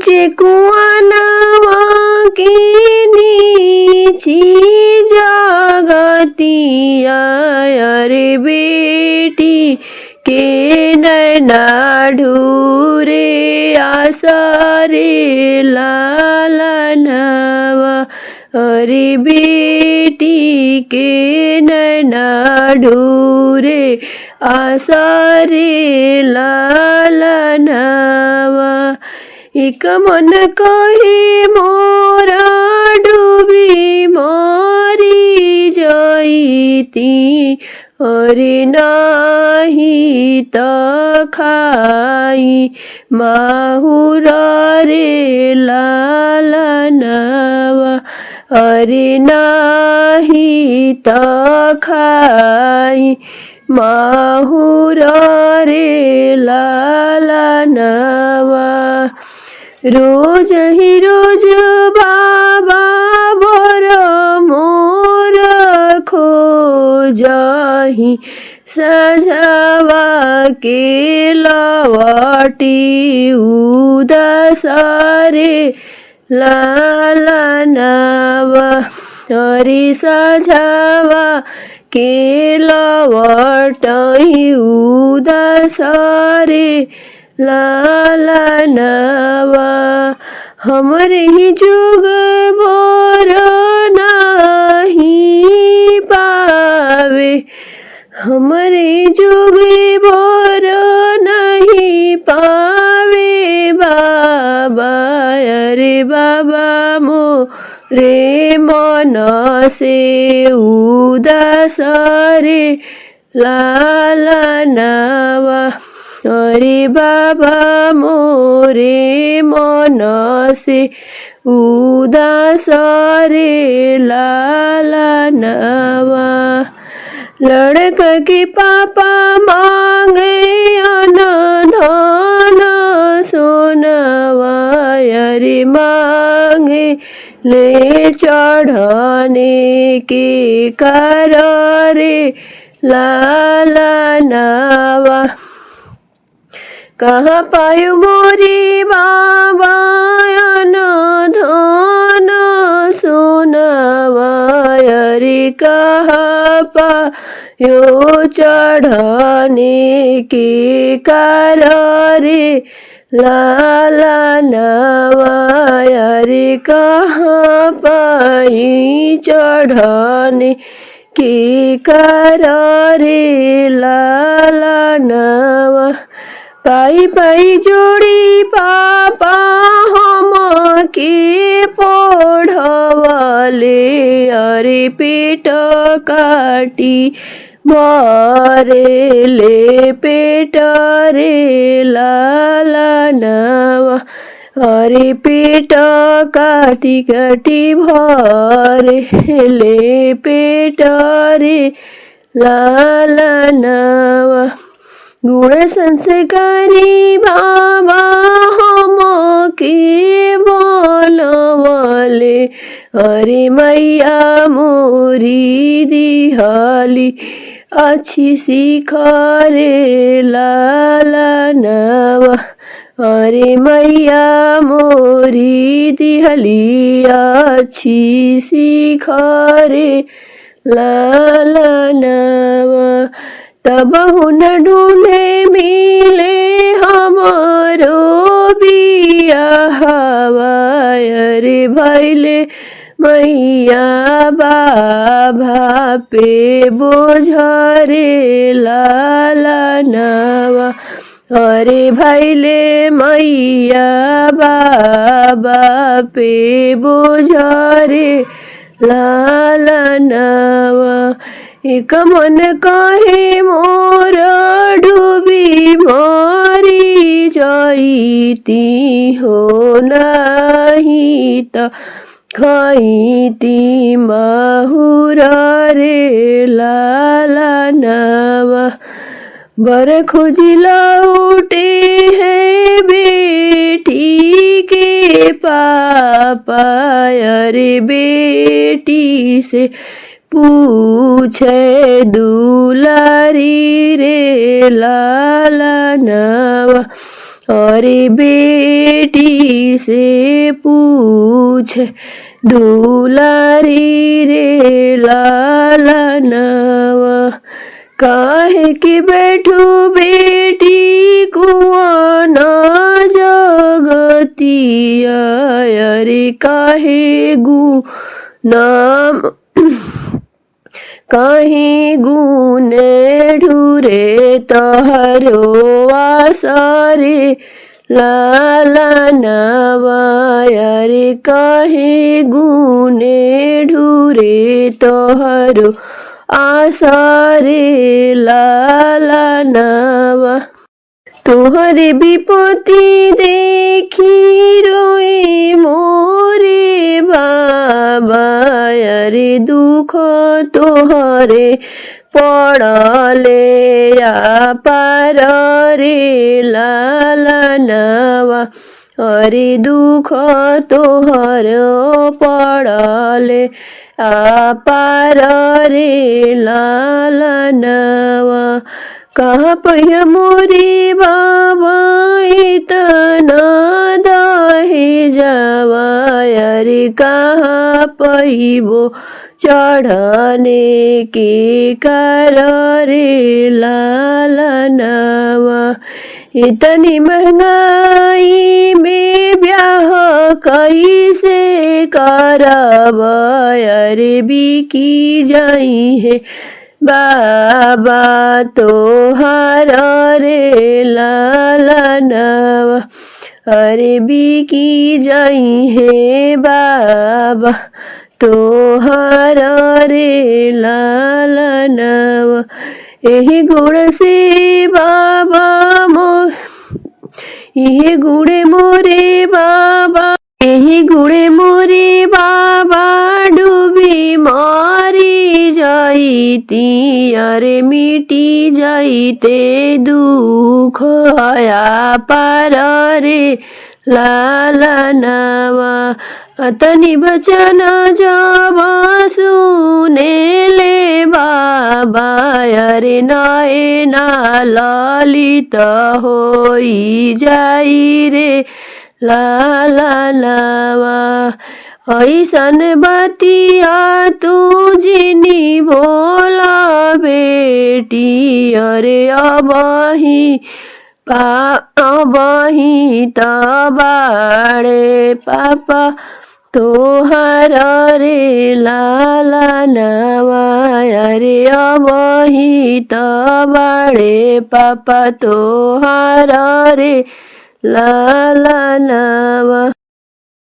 ऊंचे कुआनवा के नीची जागतिया अरे बेटी के नैना ढूरे आसारे लालनवा अरे बेटी के नैना ढूरे आसारे लालनवा एक मन कहे मोरा डूबी मोरी जाईती अरे नाही त खाई माहुरा रे लालनवा अरे नाही त खाई माहुरा रे लालनवा रोज ही रोज बाबा भर मोर खोजहि सझवा के लवटी उदास रे लालनवा अरे सझवा के लवटहि उदास रे लालनवा हमरे ही जुग बोर नहीं पावे हमरे जुग बोर नहीं पावे बाबा अरे बाबा मोरे मन से उदास रे लालनवा अरे बाबा मोरे मन से उदास रे लालनवा लड़का के पापा मांगे अन धन सोनवा अरे मांगे ले चढ़ने के कर रे लालनवा कहाँ पायो मोरी बाबा अन धन सोनवा अरे कहाँ पायो चढ़ने के कर रे लालनवा अरे कहाँ पाई चढ़ने के कर रे लालनवा पाई पाई जोड़ी पापा हम के पढ़वले अरे पेट काटी मारे ले पेट रे लालनवा अरे पेट काटी काटी भरे ले पेट रे लालनवा गुण संस्कारी बाबा हम के बोलवले अरे मैया मोरी दिहाली अच्छी सीख रे लालनवा अरे मैया मोरी दिहाली अच्छी सीख रे लालनवा तब हुन ढूंढे मिले हमारो बिया हवा अरे भैले मैया बाबा पे बोझ रे लालनवा अरे भैले मैया बाबा पे बोझ रे लालनवा एक मन कहे मोर डूबी मोरी जाईती हो नहीं त खाईती माहुरा रे लालनवा बर खोजिला उठे हैं बेटी के पापा अरे बेटी से पूछे दुलारी रे लालनवा अरे बेटी से पूछ दुलारी रे लालनवा, काहे कि बैठू बेटी कुआं ना जगतिया, अरे काहे नाम कहीं गुने ढूरे तोहरो आसरे लालनवा, अरे कहीं गुने ढूरे तोहरो आसरे लालनवा। तोहरे विपत्ति देखी रोए मोरे बाबा, अरे दुख तोहरे पड़ले पार रे लालनवा, अरे दुख तोहर पड़ले पार रे लालनवा। कहाँ पहिया मोरे बाबा इतना दहे जावा, अरे कहाँ पहिबो चढ़ने के कर रे लालनवा। इतनी महंगाई में ब्याह कैसे करब, अरे बिकी जाई है बाबा तोहार रे लालनवा, अरे बिकी जाई है बाबा तोहार रे लालनवा। यही गुण से बाबा यही गुणे मोरे बाबा, यही गुणे मोरे बाबा डूबी मारी जाईती, अरे मिटी जाईते दुख आया पार रे लालनवा। अतनी बचन जब सुने ले बाबा, अरे नाए ना ललित होई जाई रे लालनवा। ऐसन बतिया तू जिनी बोला बेटी, अरे अबही तबाड़े पापा तोहार रे लालनवा, अरे अबही तबाड़े पापा तोहार रे लालनवा।